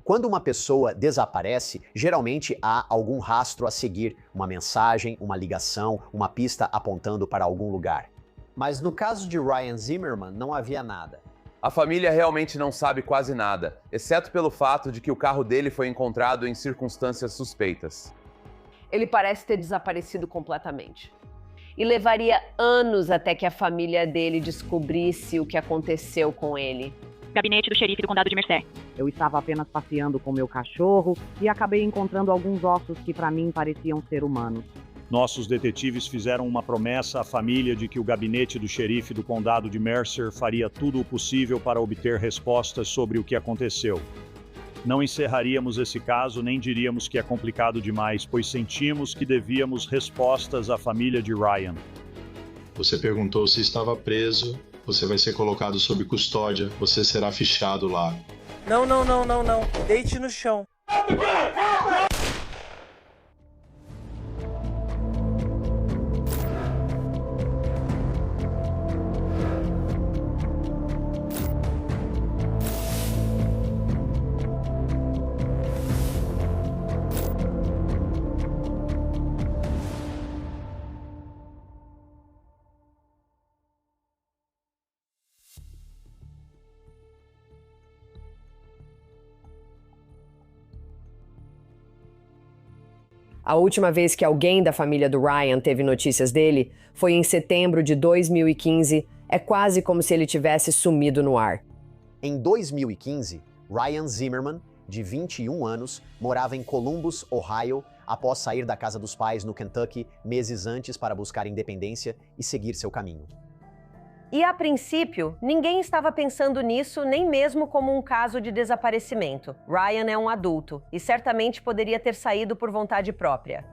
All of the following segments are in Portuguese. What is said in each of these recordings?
Quando uma pessoa desaparece, geralmente há algum rastro a seguir, uma mensagem, uma ligação, uma pista apontando para algum lugar. Mas no caso de Ryan Zimmerman, não havia nada. A família realmente não sabe quase nada, exceto pelo fato de que o carro dele foi encontrado em circunstâncias suspeitas. Ele parece ter desaparecido completamente. E levaria anos até que a família dele descobrisse o que aconteceu com ele. Gabinete do xerife do condado de Mercer. Eu estava apenas passeando com meu cachorro e acabei encontrando alguns ossos que para mim pareciam ser humanos. Nossos detetives fizeram uma promessa à família de que o gabinete do xerife do condado de Mercer faria tudo o possível para obter respostas sobre o que aconteceu. Não encerraríamos esse caso nem diríamos que é complicado demais, pois sentimos que devíamos respostas à família de Ryan. Você perguntou se estava preso, você vai ser colocado sob custódia, você será fichado lá. Não. Deite no chão. A última vez que alguém da família do Ryan teve notícias dele foi em setembro de 2015. É quase como se ele tivesse sumido no ar. Em 2015, Ryan Zimmerman, de 21 anos, morava em Columbus, Ohio, após sair da casa dos pais no Kentucky meses antes para buscar independência e seguir seu caminho. E a princípio, ninguém estava pensando nisso nem mesmo como um caso de desaparecimento. Ryan é um adulto e certamente poderia ter saído por vontade própria.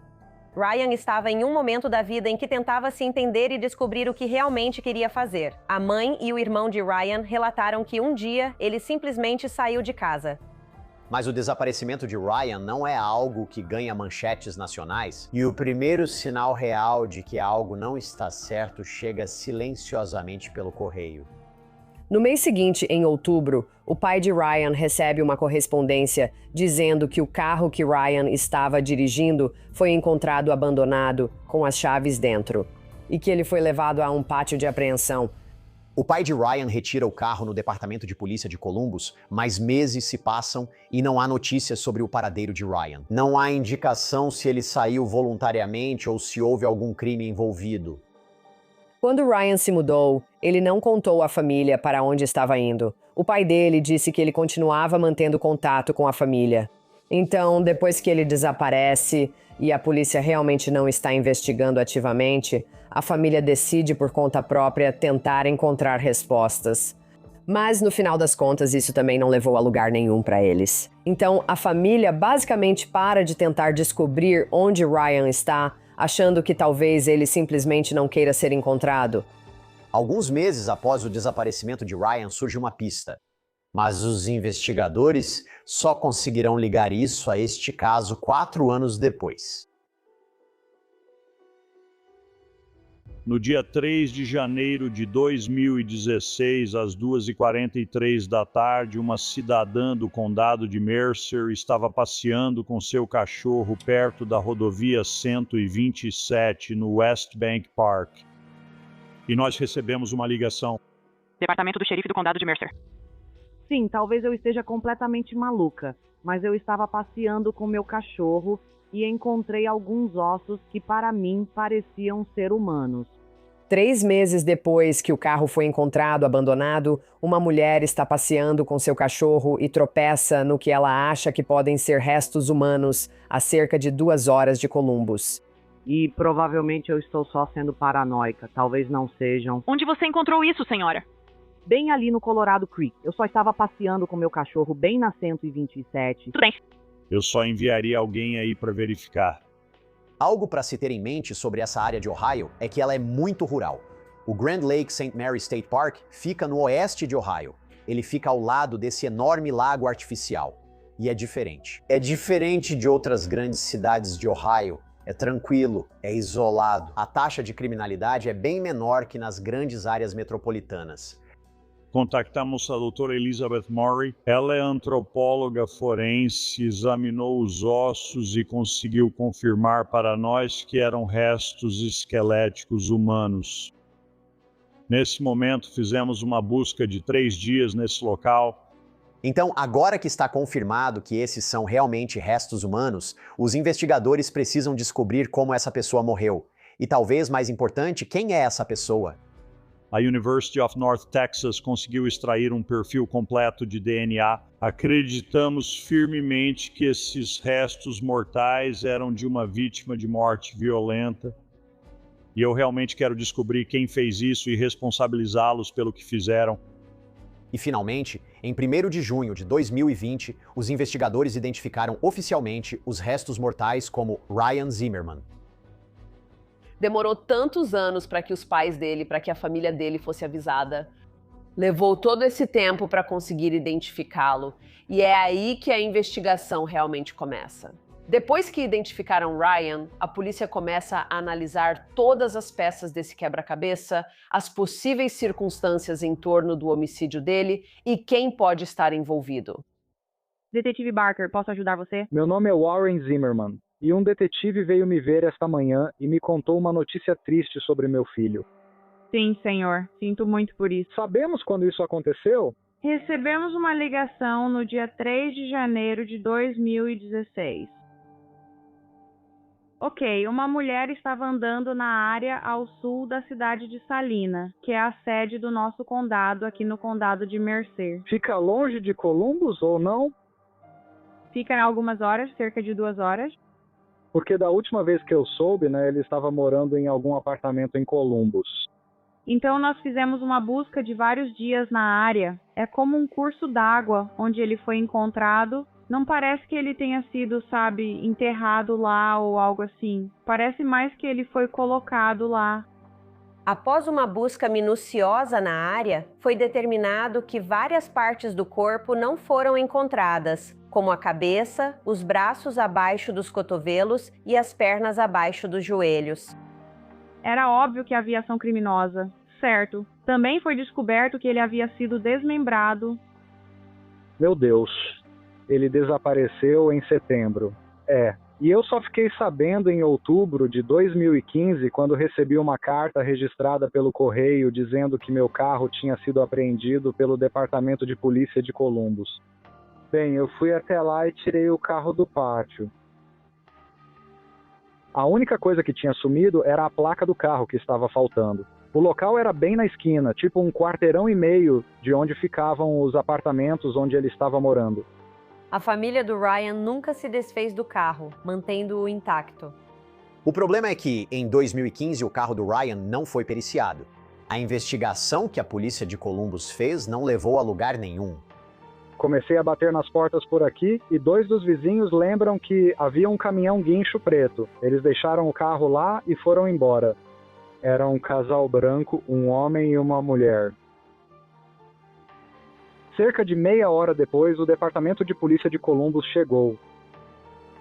Ryan estava em um momento da vida em que tentava se entender e descobrir o que realmente queria fazer. A mãe e o irmão de Ryan relataram que um dia ele simplesmente saiu de casa. Mas o desaparecimento de Ryan não é algo que ganha manchetes nacionais, e o primeiro sinal real de que algo não está certo chega silenciosamente pelo correio. No mês seguinte, em outubro, o pai de Ryan recebe uma correspondência dizendo que o carro que Ryan estava dirigindo foi encontrado abandonado com as chaves dentro e que ele foi levado a um pátio de apreensão. O pai de Ryan retira o carro no departamento de polícia de Columbus, mas meses se passam e não há notícias sobre o paradeiro de Ryan. Não há indicação se ele saiu voluntariamente ou se houve algum crime envolvido. Quando Ryan se mudou, ele não contou à família para onde estava indo. O pai dele disse que ele continuava mantendo contato com a família. Então, depois que ele desaparece e a polícia realmente não está investigando ativamente, a família decide por conta própria tentar encontrar respostas. Mas no final das contas, isso também não levou a lugar nenhum para eles. Então, a família basicamente para de tentar descobrir onde Ryan está, achando que talvez ele simplesmente não queira ser encontrado. Alguns meses após o desaparecimento de Ryan surge uma pista. Mas os investigadores só conseguirão ligar isso a este caso 4 anos depois. No dia 3 de janeiro de 2016, às 2h43 da tarde, uma cidadã do condado de Mercer estava passeando com seu cachorro perto da rodovia 127, no West Bank Park. E nós recebemos uma ligação. Departamento do xerife do condado de Mercer. Sim, talvez eu esteja completamente maluca, mas eu estava passeando com meu cachorro e encontrei alguns ossos que para mim pareciam ser humanos. 3 meses depois que o carro foi encontrado abandonado, uma mulher está passeando com seu cachorro e tropeça no que ela acha que podem ser restos humanos a cerca de 2 horas de Columbus. E provavelmente eu estou só sendo paranoica, talvez não sejam. Onde você encontrou isso, senhora? Bem ali no Colorado Creek. Eu só estava passeando com meu cachorro bem na 127. Tudo bem. Eu só enviaria alguém aí para verificar. Algo para se ter em mente sobre essa área de Ohio é que ela é muito rural. O Grand Lake St. Mary State Park fica no oeste de Ohio. Ele fica ao lado desse enorme lago artificial. E é diferente. É diferente de outras grandes cidades de Ohio. É tranquilo, é isolado. A taxa de criminalidade é bem menor que nas grandes áreas metropolitanas. Contactamos a doutora Elizabeth Murray. Ela é antropóloga forense, examinou os ossos e conseguiu confirmar para nós que eram restos esqueléticos humanos. Nesse momento, fizemos uma busca de 3 dias nesse local. Então, agora que está confirmado que esses são realmente restos humanos, os investigadores precisam descobrir como essa pessoa morreu. E talvez mais importante, quem é essa pessoa? A University of North Texas conseguiu extrair um perfil completo de DNA. Acreditamos firmemente que esses restos mortais eram de uma vítima de morte violenta. E eu realmente quero descobrir quem fez isso e responsabilizá-los pelo que fizeram. E finalmente, em 1º de junho de 2020, os investigadores identificaram oficialmente os restos mortais como Ryan Zimmerman. Demorou tantos anos para que os pais dele, para que a família dele fosse avisada. Levou todo esse tempo para conseguir identificá-lo. E é aí que a investigação realmente começa. Depois que identificaram Ryan, a polícia começa a analisar todas as peças desse quebra-cabeça, as possíveis circunstâncias em torno do homicídio dele e quem pode estar envolvido. Detetive Barker, posso ajudar você? Meu nome é Warren Zimmerman. E um detetive veio me ver esta manhã e me contou uma notícia triste sobre meu filho. Sim, senhor. Sinto muito por isso. Sabemos quando isso aconteceu? Recebemos uma ligação no dia 3 de janeiro de 2016. Ok, uma mulher estava andando na área ao sul da cidade de Salina, que é a sede do nosso condado aqui no condado de Mercer. Fica longe de Columbus ou não? Fica em algumas horas, cerca de 2 horas. Porque da última vez que eu soube, ele estava morando em algum apartamento em Columbus. Então nós fizemos uma busca de vários dias na área. É como um curso d'água onde ele foi encontrado. Não parece que ele tenha sido, enterrado lá ou algo assim. Parece mais que ele foi colocado lá. Após uma busca minuciosa na área, foi determinado que várias partes do corpo não foram encontradas, como a cabeça, os braços abaixo dos cotovelos e as pernas abaixo dos joelhos. Era óbvio que havia ação criminosa, certo. Também foi descoberto que ele havia sido desmembrado. Meu Deus, ele desapareceu em setembro. E eu só fiquei sabendo em outubro de 2015, quando recebi uma carta registrada pelo correio dizendo que meu carro tinha sido apreendido pelo Departamento de Polícia de Columbus. Bem, eu fui até lá e tirei o carro do pátio. A única coisa que tinha sumido era a placa do carro que estava faltando. O local era bem na esquina, tipo 1,5 quarteirão de onde ficavam os apartamentos onde ele estava morando. A família do Ryan nunca se desfez do carro, mantendo-o intacto. O problema é que, em 2015, o carro do Ryan não foi periciado. A investigação que a polícia de Columbus fez não levou a lugar nenhum. Comecei a bater nas portas por aqui e 2 dos vizinhos lembram que havia um caminhão guincho preto. Eles deixaram o carro lá e foram embora. Era um casal branco, um homem e uma mulher. Cerca de meia hora depois, o Departamento de Polícia de Columbus chegou.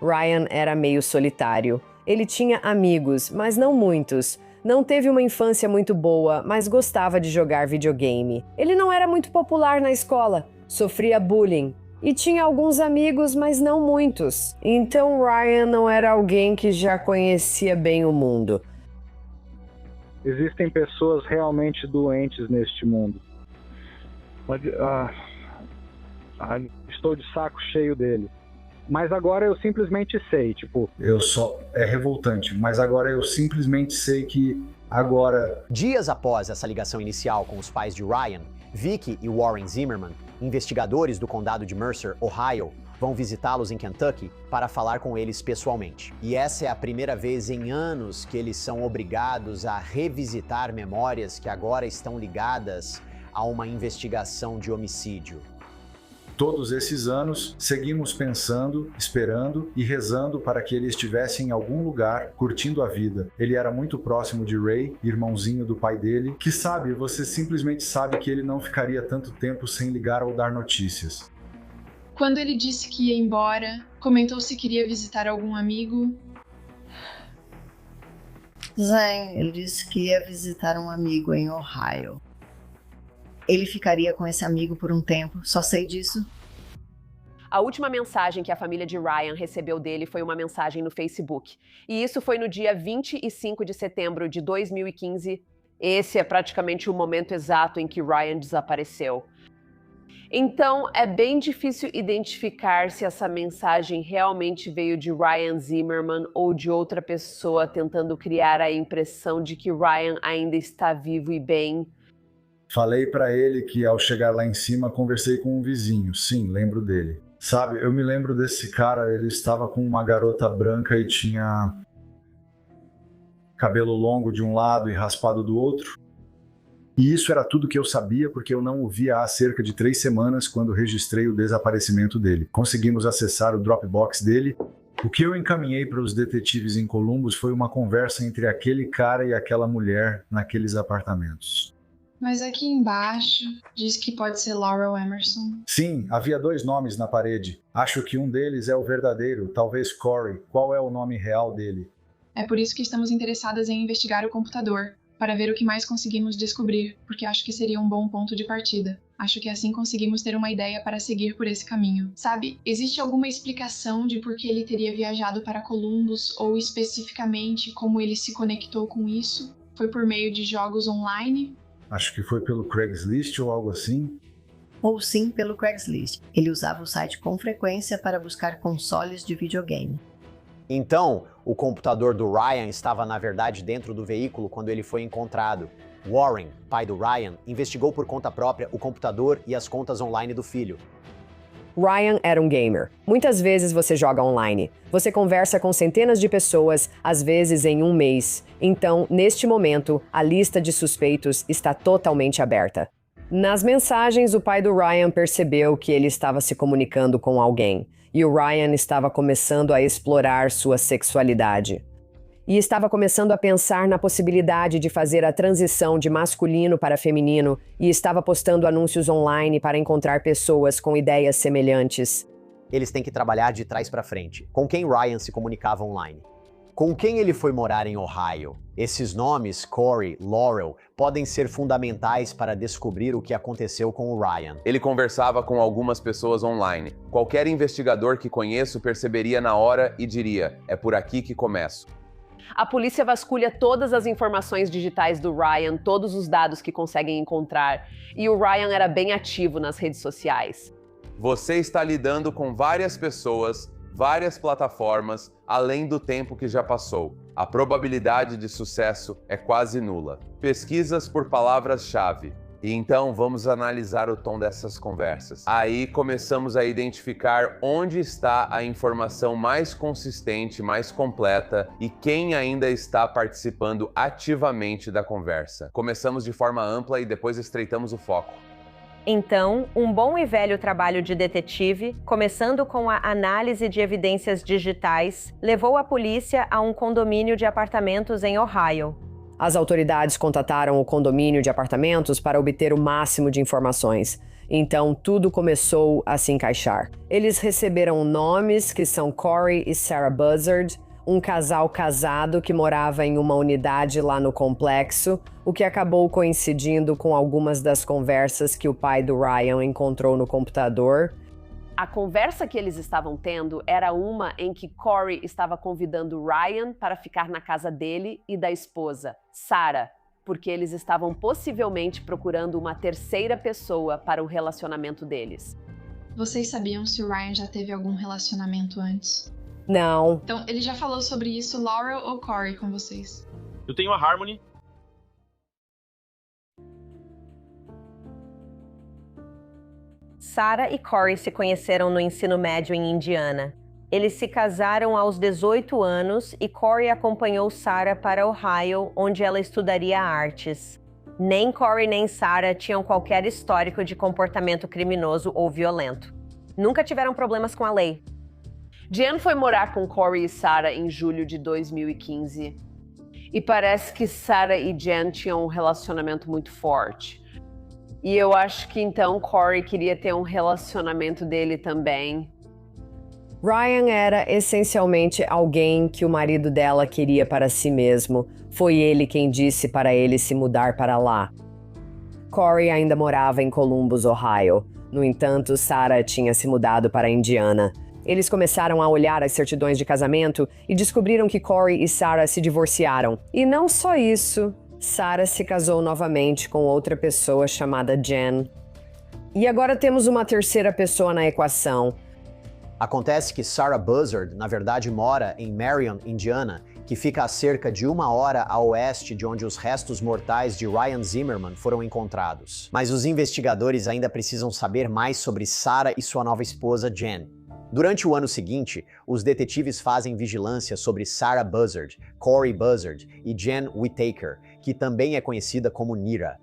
Ryan era meio solitário. Ele tinha amigos, mas não muitos. Não teve uma infância muito boa, mas gostava de jogar videogame. Ele não era muito popular na escola, sofria bullying. E tinha alguns amigos, mas não muitos. Então Ryan não era alguém que já conhecia bem o mundo. Existem pessoas realmente doentes neste mundo. Estou de saco cheio dele. Mas agora eu simplesmente sei, É revoltante, mas agora eu simplesmente sei que agora... Dias após essa ligação inicial com os pais de Ryan, Vicky e Warren Zimmerman, investigadores do condado de Mercer, Ohio, vão visitá-los em Kentucky para falar com eles pessoalmente. E essa é a primeira vez em anos que eles são obrigados a revisitar memórias que agora estão ligadas a uma investigação de homicídio. Todos esses anos, seguimos pensando, esperando e rezando para que ele estivesse em algum lugar, curtindo a vida. Ele era muito próximo de Ray, irmãozinho do pai dele, que você simplesmente sabe que ele não ficaria tanto tempo sem ligar ou dar notícias. Quando ele disse que ia embora, comentou se queria visitar algum amigo. Ele disse que ia visitar um amigo em Ohio. Ele ficaria com esse amigo por um tempo, só sei disso. A última mensagem que a família de Ryan recebeu dele foi uma mensagem no Facebook. E isso foi no dia 25 de setembro de 2015. Esse é praticamente o momento exato em que Ryan desapareceu. Então, é bem difícil identificar se essa mensagem realmente veio de Ryan Zimmerman ou de outra pessoa tentando criar a impressão de que Ryan ainda está vivo e bem. Falei pra ele que ao chegar lá em cima conversei com um vizinho. Sim, lembro dele. Sabe, eu me lembro desse cara, ele estava com uma garota branca e tinha cabelo longo de um lado e raspado do outro. E isso era tudo que eu sabia porque eu não o via há cerca de 3 semanas quando registrei o desaparecimento dele. Conseguimos acessar o Dropbox dele. O que eu encaminhei para os detetives em Columbus foi uma conversa entre aquele cara e aquela mulher naqueles apartamentos. Mas aqui embaixo diz que pode ser Laurel Emerson. Sim, havia 2 nomes na parede. Acho que um deles é o verdadeiro, talvez Corey. Qual é o nome real dele? É por isso que estamos interessadas em investigar o computador, para ver o que mais conseguimos descobrir, porque acho que seria um bom ponto de partida. Acho que assim conseguimos ter uma ideia para seguir por esse caminho. Sabe, existe alguma explicação de por que ele teria viajado para Columbus, ou especificamente como ele se conectou com isso? Foi por meio de jogos online? Acho que foi pelo Craigslist ou algo assim. Ou sim pelo Craigslist. Ele usava o site com frequência para buscar consoles de videogame. Então, o computador do Ryan estava na verdade dentro do veículo quando ele foi encontrado. Warren, pai do Ryan, investigou por conta própria o computador e as contas online do filho. Ryan era um gamer. Muitas vezes você joga online. Você conversa com centenas de pessoas, às vezes em um mês. Então, neste momento, a lista de suspeitos está totalmente aberta. Nas mensagens, o pai do Ryan percebeu que ele estava se comunicando com alguém. E o Ryan estava começando a explorar sua sexualidade. E estava começando a pensar na possibilidade de fazer a transição de masculino para feminino e estava postando anúncios online para encontrar pessoas com ideias semelhantes. Eles têm que trabalhar de trás para frente. Com quem Ryan se comunicava online? Com quem ele foi morar em Ohio? Esses nomes, Corey, Laurel, podem ser fundamentais para descobrir o que aconteceu com o Ryan. Ele conversava com algumas pessoas online. Qualquer investigador que conheço perceberia na hora e diria: é por aqui que começo. A polícia vasculha todas as informações digitais do Ryan, todos os dados que conseguem encontrar. E o Ryan era bem ativo nas redes sociais. Você está lidando com várias pessoas, várias plataformas, além do tempo que já passou. A probabilidade de sucesso é quase nula. Pesquisas por palavras-chave. E então vamos analisar o tom dessas conversas. Aí começamos a identificar onde está a informação mais consistente, mais completa e quem ainda está participando ativamente da conversa. Começamos de forma ampla e depois estreitamos o foco. Então, um bom e velho trabalho de detetive, começando com a análise de evidências digitais, levou a polícia a um condomínio de apartamentos em Ohio. As autoridades contataram o condomínio de apartamentos para obter o máximo de informações. Então, tudo começou a se encaixar. Eles receberam nomes que são Corey e Sarah Buzzard, um casal casado que morava em uma unidade lá no complexo, o que acabou coincidindo com algumas das conversas que o pai do Ryan encontrou no computador. A conversa que eles estavam tendo era uma em que Corey estava convidando Ryan para ficar na casa dele e da esposa, Sarah, porque eles estavam possivelmente procurando uma terceira pessoa para o relacionamento deles. Vocês sabiam se o Ryan já teve algum relacionamento antes? Não. Então, ele já falou sobre isso, Laurel ou Corey, com vocês? Eu tenho a Harmony. Sarah e Corey se conheceram no ensino médio em Indiana. Eles se casaram aos 18 anos e Corey acompanhou Sarah para Ohio, onde ela estudaria artes. Nem Corey nem Sarah tinham qualquer histórico de comportamento criminoso ou violento. Nunca tiveram problemas com a lei. Jen foi morar com Corey e Sarah em julho de 2015. E parece que Sarah e Jen tinham um relacionamento muito forte. E eu acho que então Corey queria ter um relacionamento dele também. Ryan era essencialmente alguém que o marido dela queria para si mesmo. Foi ele quem disse para ele se mudar para lá. Corey ainda morava em Columbus, Ohio. No entanto, Sarah tinha se mudado para Indiana. Eles começaram a olhar as certidões de casamento e descobriram que Corey e Sarah se divorciaram. E não só isso, Sarah se casou novamente com outra pessoa chamada Jen. E agora temos uma terceira pessoa na equação. Acontece que Sarah Buzzard, na verdade, mora em Marion, Indiana, que fica a cerca de 1 hora a oeste de onde os restos mortais de Ryan Zimmerman foram encontrados. Mas os investigadores ainda precisam saber mais sobre Sarah e sua nova esposa, Jen. Durante o ano seguinte, os detetives fazem vigilância sobre Sarah Buzzard, Corey Buzzard e Jen Whittaker, que também é conhecida como Nira.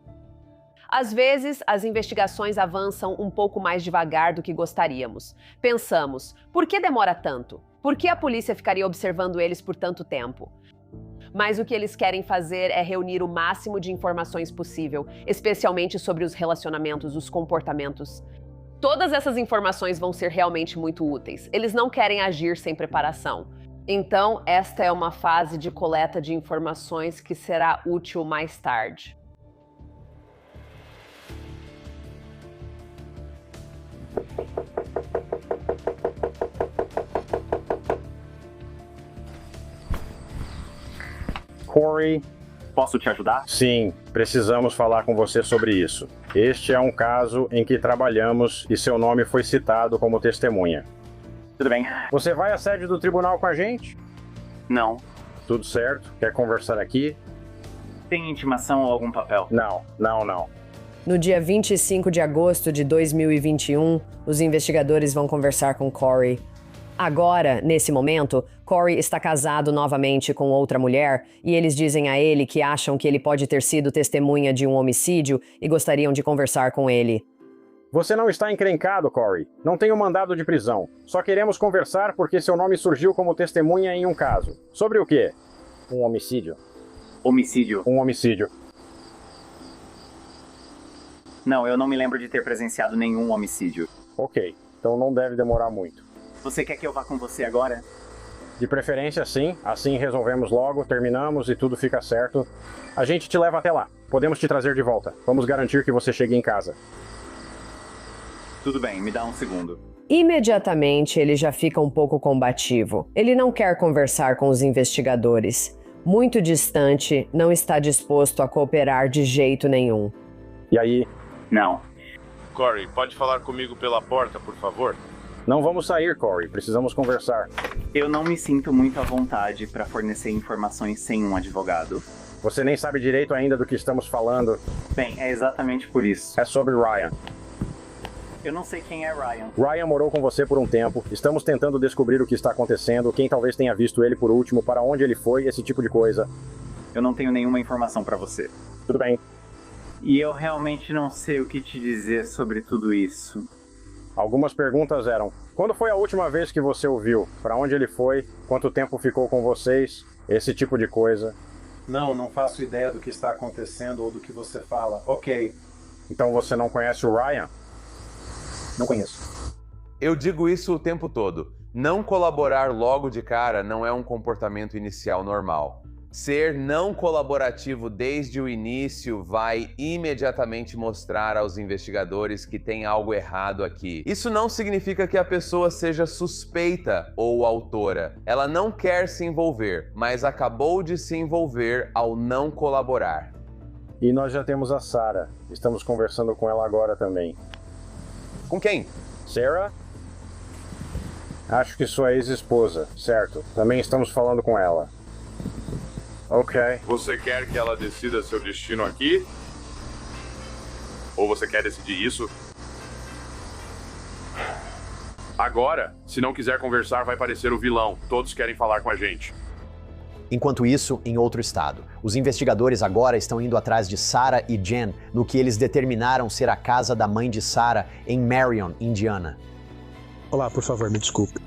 Às vezes, as investigações avançam um pouco mais devagar do que gostaríamos. Pensamos, por que demora tanto? Por que a polícia ficaria observando eles por tanto tempo? Mas o que eles querem fazer é reunir o máximo de informações possível, especialmente sobre os relacionamentos, os comportamentos. Todas essas informações vão ser realmente muito úteis. Eles não querem agir sem preparação. Então, esta é uma fase de coleta de informações que será útil mais tarde. Corey, posso te ajudar? Sim, precisamos falar com você sobre isso. Este é um caso em que trabalhamos e seu nome foi citado como testemunha. Tudo bem. Você vai à sede do tribunal com a gente? Não. Tudo certo? Quer conversar aqui? Tem intimação ou algum papel? Não. No dia 25 de agosto de 2021, os investigadores vão conversar com Corey. Agora, nesse momento, Corey está casado novamente com outra mulher e eles dizem a ele que acham que ele pode ter sido testemunha de um homicídio e gostariam de conversar com ele. Você não está encrencado, Corey. Não tem um mandado de prisão. Só queremos conversar porque seu nome surgiu como testemunha em um caso. Sobre o quê? Um homicídio. Homicídio? Um homicídio. Não, eu não me lembro de ter presenciado nenhum homicídio. Ok, então não deve demorar muito. Você quer que eu vá com você agora? De preferência, sim. Assim resolvemos logo, terminamos e tudo fica certo. A gente te leva até lá. Podemos te trazer de volta. Vamos garantir que você chegue em casa. Tudo bem, me dá um segundo. Imediatamente, ele já fica um pouco combativo. Ele não quer conversar com os investigadores. Muito distante, não está disposto a cooperar de jeito nenhum. E aí? Não. Corey, pode falar comigo pela porta, por favor? Não vamos sair, Corey. Precisamos conversar. Eu não me sinto muito à vontade para fornecer informações sem um advogado. Você nem sabe direito ainda do que estamos falando. Bem, é exatamente por isso. É sobre Ryan. Eu não sei quem é Ryan. Ryan morou com você por um tempo. Estamos tentando descobrir o que está acontecendo, quem talvez tenha visto ele por último, para onde ele foi, esse tipo de coisa. Eu não tenho nenhuma informação para você. Tudo bem. E eu realmente não sei o que te dizer sobre tudo isso. Algumas perguntas eram: quando foi a última vez que você o viu? Para onde ele foi? Quanto tempo ficou com vocês? Esse tipo de coisa. Não faço ideia do que está acontecendo ou do que você fala. Ok. Então você não conhece o Ryan? Não conheço. Eu digo isso o tempo todo. Não colaborar logo de cara não é um comportamento inicial normal. Ser não colaborativo desde o início vai imediatamente mostrar aos investigadores que tem algo errado aqui. Isso não significa que a pessoa seja suspeita ou autora. Ela não quer se envolver, mas acabou de se envolver ao não colaborar. E nós já temos a Sarah. Estamos conversando com ela agora também. Com quem? Sarah? Acho que sua ex-esposa, certo. Também estamos falando com ela. Ok. Você quer que ela decida seu destino aqui? Ou você quer decidir isso agora? Se não quiser conversar, vai parecer o vilão. Todos querem falar com a gente. Enquanto isso, em outro estado, os investigadores agora estão indo atrás de Sarah e Jen no que eles determinaram ser a casa da mãe de Sarah em Marion, Indiana. Olá, por favor, me desculpe.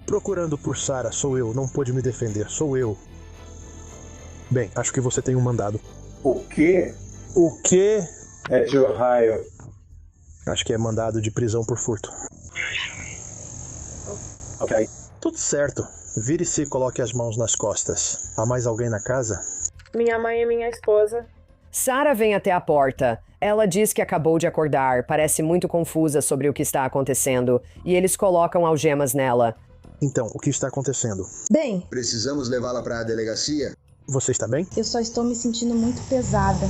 Procurando por Sarah, sou eu, não pude me defender, sou eu. Bem, acho que você tem um mandado. O quê? O quê? É de Ohio. Acho que é mandado de prisão por furto. Ok. Tudo certo. Vire-se e coloque as mãos nas costas. Há mais alguém na casa? Minha mãe e minha esposa. Sarah vem até a porta. Ela diz que acabou de acordar, parece muito confusa sobre o que está acontecendo, e eles colocam algemas nela. Então, o que está acontecendo? Bem, precisamos levá-la para a delegacia? Você está bem? Eu só estou me sentindo muito pesada.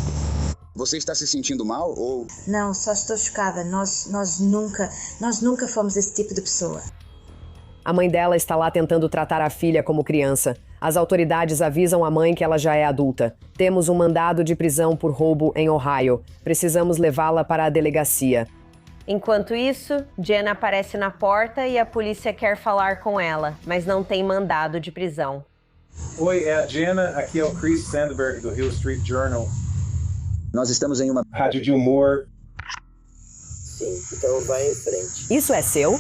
Você está se sentindo mal ou... Não, só estou chocada. Nós nunca fomos esse tipo de pessoa. A mãe dela está lá tentando tratar a filha como criança. As autoridades avisam a mãe que ela já é adulta. Temos um mandado de prisão por roubo em Ohio. Precisamos levá-la para a delegacia. Enquanto isso, Jenna aparece na porta e a polícia quer falar com ela, mas não tem mandado de prisão. Oi, é a Jenna. Aqui é o Chris Sandberg do Hill Street Journal. Nós estamos em uma rádio de humor. Sim, então vai em frente. Isso é seu?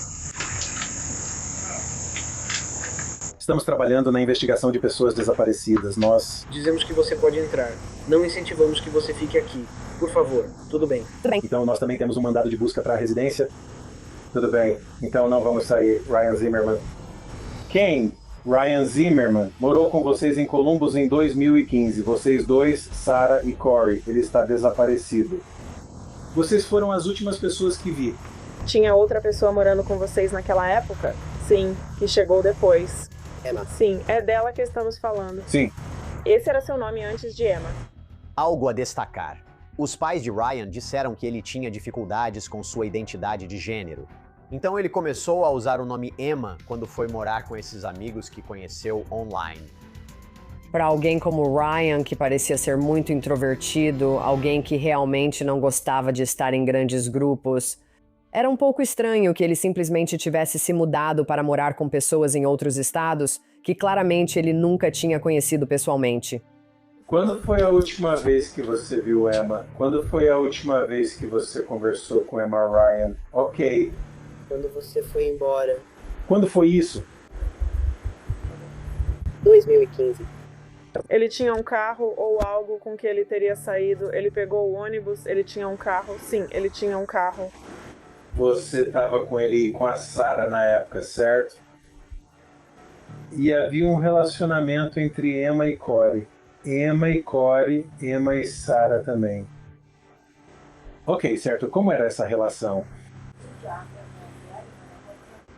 Estamos trabalhando na investigação de pessoas desaparecidas. Nós dizemos que você pode entrar. Não incentivamos que você fique aqui. Por favor, tudo bem. Então nós também temos um mandado de busca para a residência. Tudo bem. Então não vamos sair. Ryan Zimmerman. Quem? Ryan Zimmerman morou com vocês em Columbus em 2015. Vocês dois, Sarah e Corey. Ele está desaparecido. Vocês foram as últimas pessoas que vi. Tinha outra pessoa morando com vocês naquela época? Sim, que chegou depois. Emma. Sim, é dela que estamos falando. Sim. Esse era seu nome antes de Emma. Algo a destacar. Os pais de Ryan disseram que ele tinha dificuldades com sua identidade de gênero. Então ele começou a usar o nome Emma quando foi morar com esses amigos que conheceu online. Para alguém como Ryan, que parecia ser muito introvertido, alguém que realmente não gostava de estar em grandes grupos, era um pouco estranho que ele simplesmente tivesse se mudado para morar com pessoas em outros estados que claramente ele nunca tinha conhecido pessoalmente. Quando foi a última vez que você viu Emma? Quando foi a última vez que você conversou com Emma Ryan? Ok. Quando você foi embora. Quando foi isso? 2015. Ele tinha um carro ou algo com que ele teria saído? Ele pegou o ônibus? Ele tinha um carro? Sim, ele tinha um carro. Você estava com ele, com a Sarah na época, certo? E havia um relacionamento entre Emma e Corey. Emma e Corey, Emma e Sarah também. Ok, certo. Como era essa relação?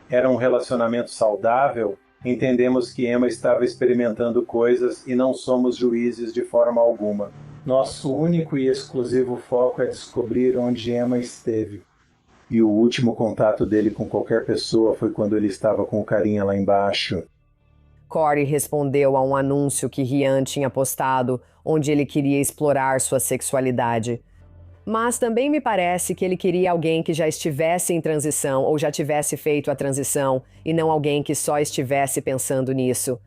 Era um relacionamento saudável? Entendemos que Emma estava experimentando coisas e não somos juízes de forma alguma. Nosso único e exclusivo foco é descobrir onde Emma esteve. E o último contato dele com qualquer pessoa foi quando ele estava com o carinha lá embaixo. Corey respondeu a um anúncio que Ryan tinha postado, onde ele queria explorar sua sexualidade. Mas também me parece que ele queria alguém que já estivesse em transição ou já tivesse feito a transição, e não alguém que só estivesse pensando nisso.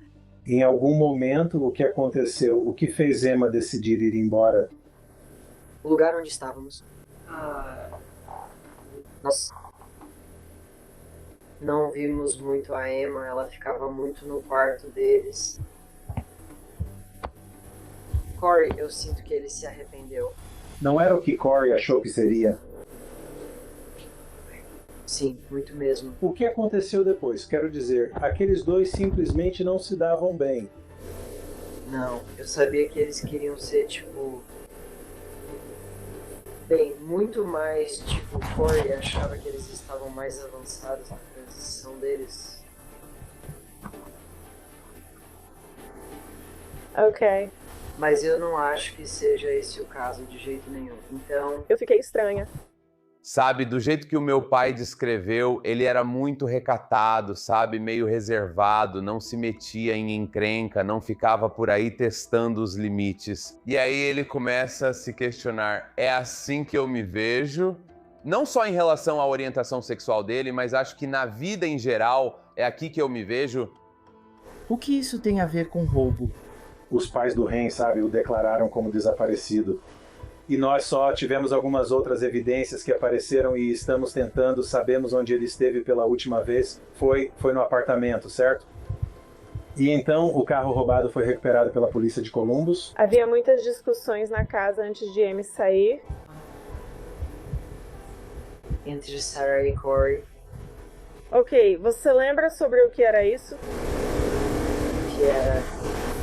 Em algum momento, o que aconteceu? O que fez Emma decidir ir embora? O lugar onde estávamos. Nós não vimos muito a Emma, ela ficava muito no quarto deles. Corey, eu sinto que ele se arrependeu. Não era o que Corey achou que seria? Sim, muito mesmo. O que aconteceu depois? Quero dizer, aqueles dois simplesmente não se davam bem. Não, eu sabia que eles queriam ser, tipo... Bem, muito mais, tipo, Corey achava que eles estavam mais avançados na transição deles. Ok. Mas eu não acho que seja esse o caso de jeito nenhum. Então... Eu fiquei estranha. Sabe, do jeito que o meu pai descreveu, ele era muito recatado, sabe? Meio reservado, não se metia em encrenca, não ficava por aí testando os limites. E aí ele começa a se questionar, é assim que eu me vejo? Não só em relação à orientação sexual dele, mas acho que na vida em geral, é aqui que eu me vejo. O que isso tem a ver com roubo? Os pais do Ren, sabe, o declararam como desaparecido. E nós só tivemos algumas outras evidências que apareceram e estamos tentando, sabemos onde ele esteve pela última vez. Foi no apartamento, certo? E então o carro roubado foi recuperado pela polícia de Columbus. Havia muitas discussões na casa antes de Amy sair. Entre Sarah e Corey. Ok, você lembra sobre o que era isso? Que era...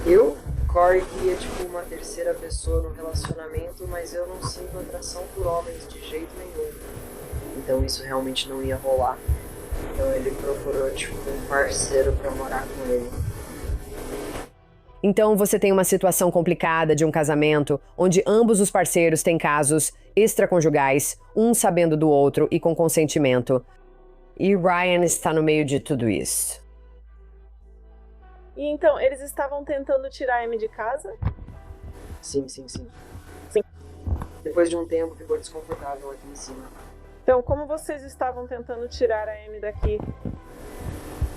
Eu? Corey queria, tipo, uma terceira pessoa no relacionamento, mas eu não sinto atração por homens de jeito nenhum. Então isso realmente não ia rolar. Então ele procurou, tipo, um parceiro pra morar com ele. Então você tem uma situação complicada de um casamento onde ambos os parceiros têm casos extraconjugais, um sabendo do outro e com consentimento. E Ryan está no meio de tudo isso. E então, eles estavam tentando tirar a Amy de casa? Sim. Depois de um tempo ficou desconfortável aqui em cima. Então, como vocês estavam tentando tirar a Amy daqui?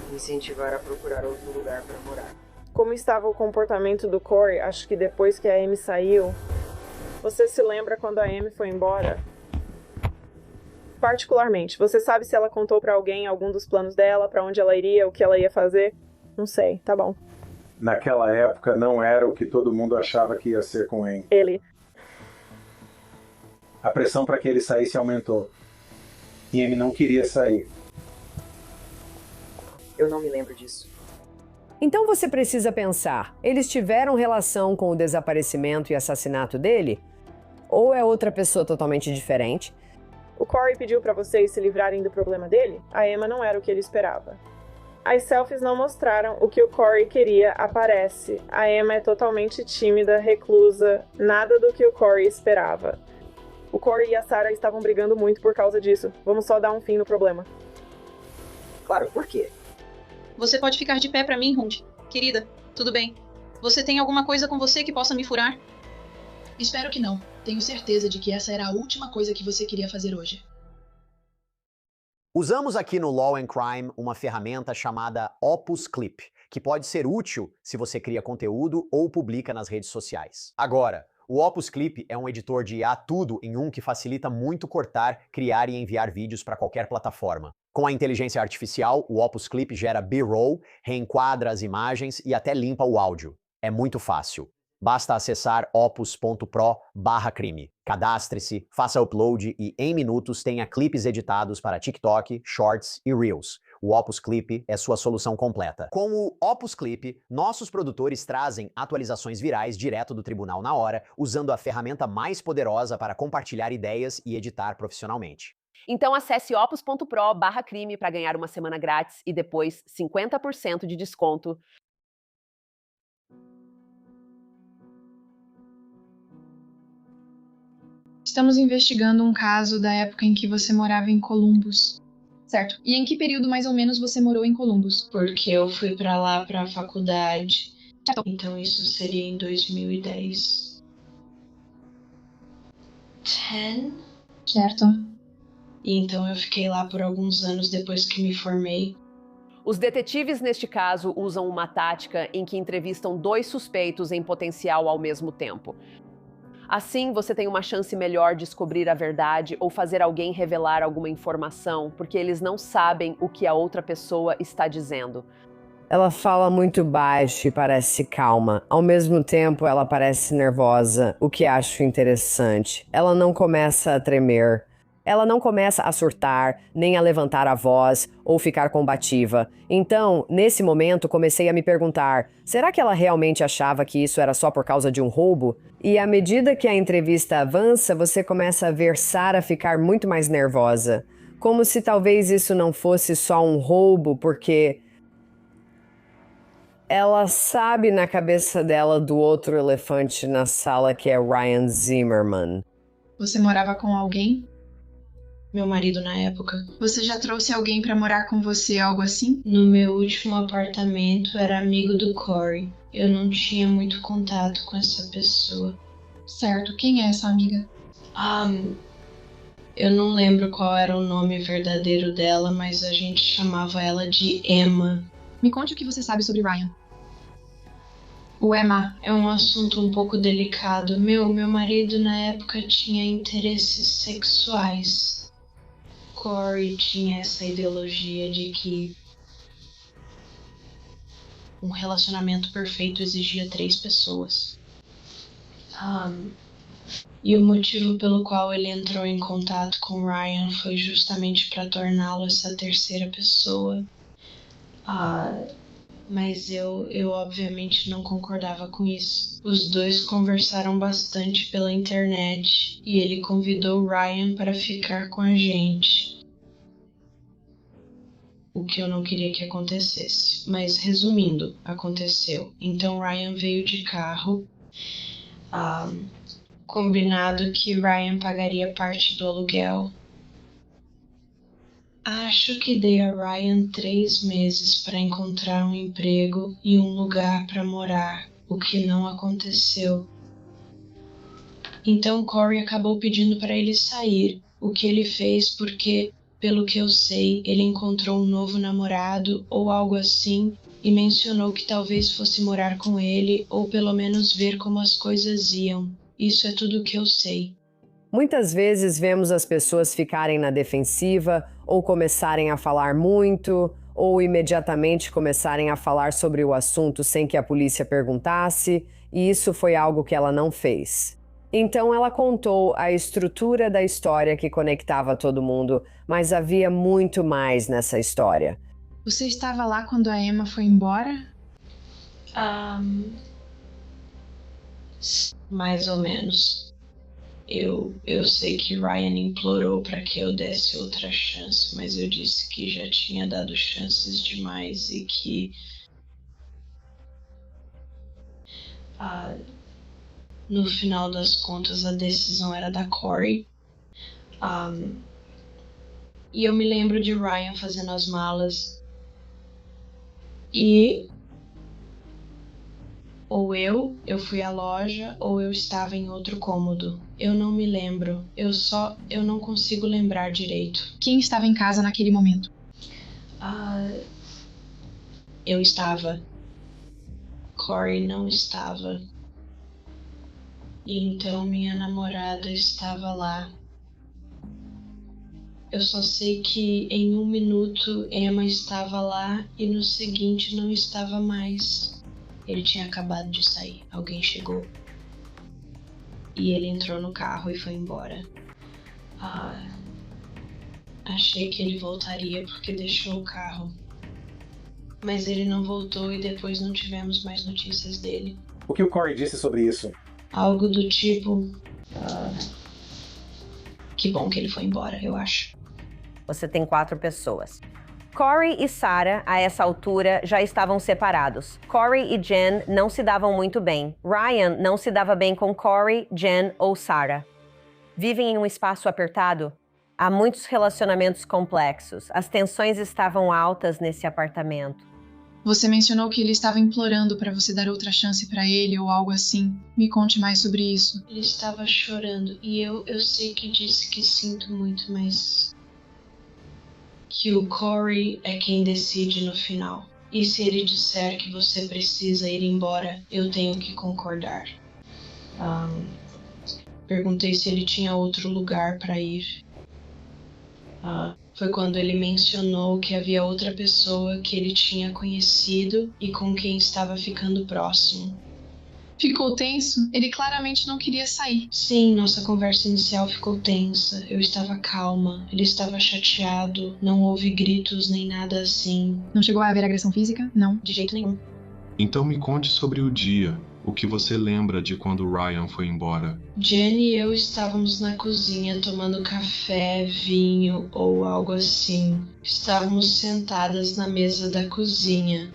Me incentivar a procurar outro lugar para morar. Como estava o comportamento do Corey, acho que depois que a Amy saiu? Você se lembra quando a Amy foi embora? Particularmente, você sabe se ela contou pra alguém algum dos planos dela, pra onde ela iria, o que ela ia fazer? Não sei, tá bom. Naquela época não era o que todo mundo achava que ia ser com Em. Ele. A pressão para que ele saísse aumentou. E ele não queria sair. Eu não me lembro disso. Então você precisa pensar, eles tiveram relação com o desaparecimento e assassinato dele? Ou é outra pessoa totalmente diferente? O Corey pediu pra vocês se livrarem do problema dele? A Emma não era o que ele esperava. As selfies não mostraram o que o Corey queria, aparece. A Emma é totalmente tímida, reclusa, nada do que o Corey esperava. O Corey e a Sarah estavam brigando muito por causa disso. Vamos só dar um fim no problema. Claro, por quê? Você pode ficar de pé pra mim, Hund. Querida, tudo bem. Você tem alguma coisa com você que possa me furar? Espero que não. Tenho certeza de que essa era a última coisa que você queria fazer hoje. Usamos aqui no Law and Crime uma ferramenta chamada Opus Clip, que pode ser útil se você cria conteúdo ou publica nas redes sociais. Agora, o Opus Clip é um editor de IA tudo em um que facilita muito cortar, criar e enviar vídeos para qualquer plataforma. Com a inteligência artificial, o Opus Clip gera B-roll, reenquadra as imagens e até limpa o áudio. É muito fácil. Basta acessar opus.pro/crime. Cadastre-se, faça upload e em minutos tenha clipes editados para TikTok, Shorts e Reels. O Opus Clip é sua solução completa. Com o Opus Clip, nossos produtores trazem atualizações virais direto do tribunal na hora, usando a ferramenta mais poderosa para compartilhar ideias e editar profissionalmente. Então acesse opus.pro/crime para ganhar uma semana grátis e depois 50% de desconto. Estamos investigando um caso da época em que você morava em Columbus. Certo. E em que período mais ou menos você morou em Columbus? Porque eu fui pra lá pra faculdade. Certo. Então isso seria em 2010. 10? Certo. E então eu fiquei lá por alguns anos depois que me formei. Os detetives, neste caso, usam uma tática em que entrevistam 2 suspeitos em potencial ao mesmo tempo. Assim, você tem uma chance melhor de descobrir a verdade ou fazer alguém revelar alguma informação, porque eles não sabem o que a outra pessoa está dizendo. Ela fala muito baixo e parece calma. Ao mesmo tempo, ela parece nervosa, o que acho interessante. Ela não começa a tremer. Ela não começa a surtar, nem a levantar a voz ou ficar combativa. Então, nesse momento, comecei a me perguntar, será que ela realmente achava que isso era só por causa de um roubo? E à medida que a entrevista avança, você começa a ver Sarah ficar muito mais nervosa. Como se talvez isso não fosse só um roubo, porque ela sabe na cabeça dela do outro elefante na sala que é Ryan Zimmerman. Você morava com alguém? Meu marido na época. Você já trouxe alguém pra morar com você, algo assim? No meu último apartamento era amigo do Corey. Eu não tinha muito contato com essa pessoa. Certo, quem é essa amiga? Eu não lembro qual era o nome verdadeiro dela, mas a gente chamava ela de Emma. Me conte o que você sabe sobre Ryan. O Emma. É um assunto um pouco delicado. Meu marido na época tinha interesses sexuais. Corey tinha essa ideologia de que um relacionamento perfeito exigia 3 pessoas. E o motivo pelo qual ele entrou em contato com Ryan foi justamente para torná-lo essa terceira pessoa. mas eu obviamente não concordava com isso. Os dois conversaram bastante pela internet e ele convidou Ryan para ficar com a gente. O que eu não queria que acontecesse. Mas resumindo, aconteceu. Então Ryan veio de carro. Combinado que Ryan pagaria parte do aluguel. Acho que dei a Ryan 3 meses para encontrar um emprego e um lugar para morar, o que não aconteceu. Então Corey acabou pedindo para ele sair, o que ele fez porque, pelo que eu sei, ele encontrou um novo namorado ou algo assim e mencionou que talvez fosse morar com ele ou pelo menos ver como as coisas iam. Isso é tudo o que eu sei. Muitas vezes vemos as pessoas ficarem na defensiva ou começarem a falar muito ou imediatamente começarem a falar sobre o assunto sem que a polícia perguntasse, e isso foi algo que ela não fez. Então ela contou a estrutura da história que conectava todo mundo, mas havia muito mais nessa história. Você estava lá quando a Emma foi embora? Mais ou menos. Eu sei que Ryan implorou para que eu desse outra chance, mas eu disse que já tinha dado chances demais e que no final das contas a decisão era da Corey. E eu me lembro de Ryan fazendo as malas e ou eu fui à loja ou eu estava em outro cômodo. Eu não me lembro. Eu não consigo lembrar direito. Quem estava em casa naquele momento? Eu estava. Corey não estava. E então minha namorada estava lá. Eu só sei que em 1 minuto Emma estava lá e no seguinte não estava mais. Ele tinha acabado de sair. Alguém chegou. E ele entrou no carro e foi embora. Achei que ele voltaria porque deixou o carro. Mas ele não voltou e depois não tivemos mais notícias dele. O que o Corey disse sobre isso? Algo do tipo... que bom que ele foi embora, eu acho. Você tem 4 pessoas. Corey e Sarah, a essa altura, já estavam separados. Corey e Jen não se davam muito bem. Ryan não se dava bem com Corey, Jen ou Sarah. Vivem em um espaço apertado? Há muitos relacionamentos complexos. As tensões estavam altas nesse apartamento. Você mencionou que ele estava implorando para você dar outra chance para ele ou algo assim. Me conte mais sobre isso. Ele estava chorando e eu sei que disse que sinto muito, mas... que o Corey é quem decide no final. E se ele disser que você precisa ir embora, eu tenho que concordar. Perguntei se ele tinha outro lugar para ir. Foi quando ele mencionou que havia outra pessoa que ele tinha conhecido e com quem estava ficando próximo. Ficou tenso? Ele claramente não queria sair. Sim, nossa conversa inicial ficou tensa. Eu estava calma. Ele estava chateado. Não houve gritos nem nada assim. Não chegou a haver agressão física? Não. De jeito nenhum. Então me conte sobre o dia. O que você lembra de quando Ryan foi embora? Jenny e eu estávamos na cozinha tomando café, vinho ou algo assim. Estávamos sentadas na mesa da cozinha.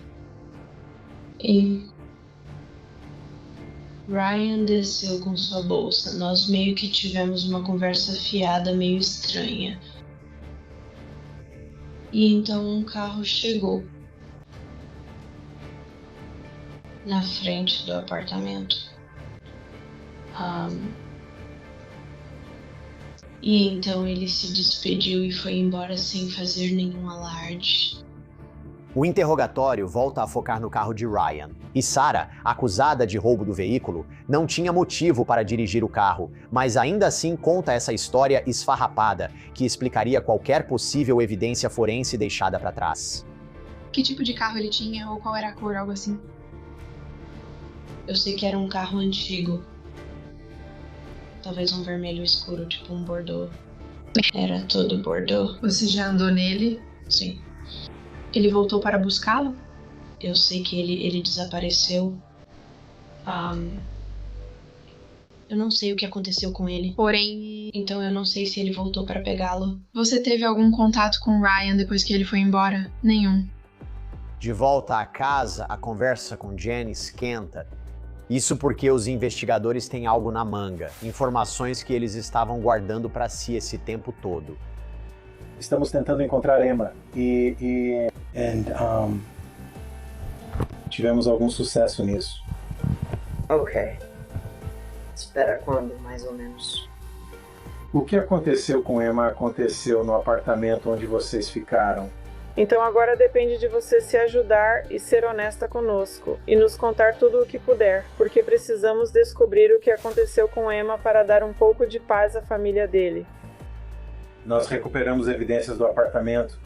E... Ryan desceu com sua bolsa. Nós meio que tivemos uma conversa fiada meio estranha. E então um carro chegou na frente do apartamento. E então ele se despediu e foi embora sem fazer nenhum alarde. O interrogatório volta a focar no carro de Ryan. E Sarah, acusada de roubo do veículo, não tinha motivo para dirigir o carro, mas ainda assim conta essa história esfarrapada, que explicaria qualquer possível evidência forense deixada para trás. Que tipo de carro ele tinha ou qual era a cor, algo assim? Eu sei que era um carro antigo. Talvez um vermelho escuro, tipo um bordeaux. Era todo bordeaux. Você já andou nele? Sim. Ele voltou para buscá-lo? Eu sei que ele desapareceu. Eu não sei o que aconteceu com ele. Porém... Então eu não sei se ele voltou para pegá-lo. Você teve algum contato com o Ryan depois que ele foi embora? Nenhum. De volta à casa, a conversa com Jenny esquenta. Isso porque os investigadores têm algo na manga, informações que eles estavam guardando para si esse tempo todo. Estamos tentando encontrar Emma e tivemos algum sucesso nisso. Ok. Espera quando, mais ou menos? O que aconteceu com Emma aconteceu no apartamento onde vocês ficaram. Então agora depende de você se ajudar e ser honesta conosco, e nos contar tudo o que puder, porque precisamos descobrir o que aconteceu com Emma para dar um pouco de paz à família dele. Nós recuperamos evidências do apartamento.